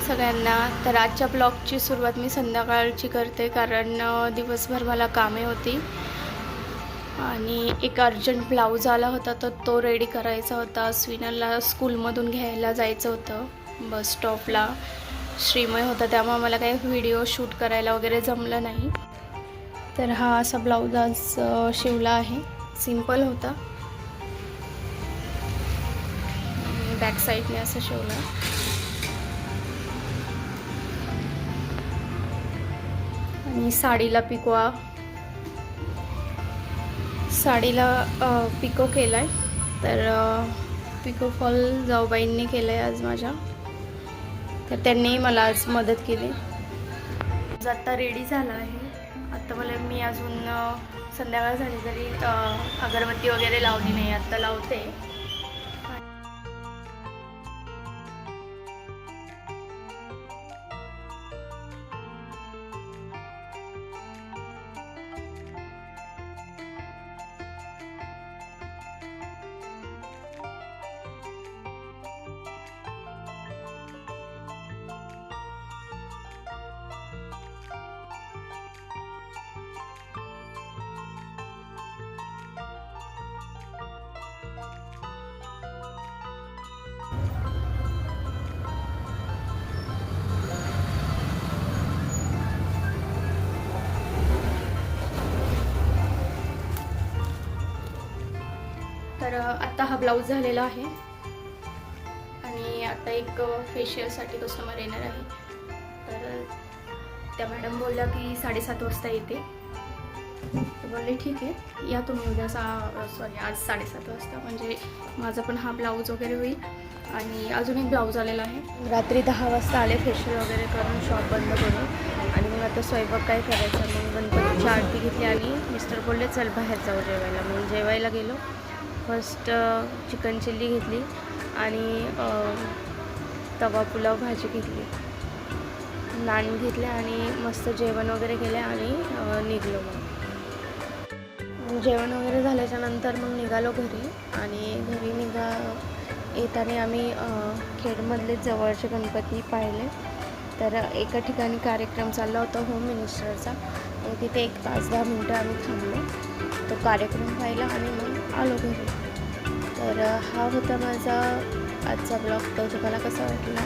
सगळ्यांना. तर आजच्या ब्लॉगची सुरुवात मी संध्याकाळची करते, कारण दिवसभर मला कामे होती आणि एक अर्जंट ब्लाऊज आला होता, तर तो रेडी करायचा होता. स्विनरला स्कूलमधून घ्यायला जायचं होतं बस स्टॉपला. श्रीमय होता, त्यामुळे मला काही व्हिडिओ शूट करायला वगैरे जमलं नाही. तर हा असा ब्लाऊज आज शिवला आहे. सिंपल होता, बॅक साईडने असं शिवलं. आणि साडीला पिको केला आहे. तर पिको फॉल जाऊबाईंनी केलं आहे आज माझ्या, तर त्यांनी मला आज मदत केली. आता रेडी झाला आहे. आता मी अजून संध्याकाळ झाली तरी अगरबत्ती वगैरे लावली नाही, आत्ता लावते. तर आता हा ब्लाऊज झालेला आहे आणि आता एक फेशियलसाठी कस्टमर येणार आहे. तर त्या मॅडम बोलल्या की 7:30 वाजता येते. तर बोलले ठीक आहे, या तुम्ही उद्या आज 7:30 वाजता, म्हणजे माझा पण हा ब्लाऊज वगैरे होईल. आणि अजून एक ब्लाऊज आलेला आहे. रात्री 10 वाजता आले फेशियल वगैरे करून, शॉप बंद करून. आणि मग आता स्वयंपाक काय करायचा. मग गणपतीची आरती घेतली आणि मिस्टर बोलले चल बाहेर जाऊ जेवायला. मग जेवायला गेलो. फर्स्ट चिकन चिल्ली घेतली आणि तवा पुलाव भाजी घेतली, नान घेतले आणि मस्त जेवण वगैरे केले आणि निघलो. मग जेवण वगैरे झाल्याच्या नंतर मग निघालो घरी. आणि घरी येताना आम्ही खेडमधले जवळचे गणपती पाहिले. तर एका ठिकाणी कार्यक्रम चालला होता होम मिनिस्टरचा. मग तिथे 1 तास 10 मिनटं आम्ही थांबलो. तो कार्यक्रम पाहिला आणि मग आलो घरी. तर हा होता माझा आजचा ब्लॉग. तो तुम्हाला कसा वाटला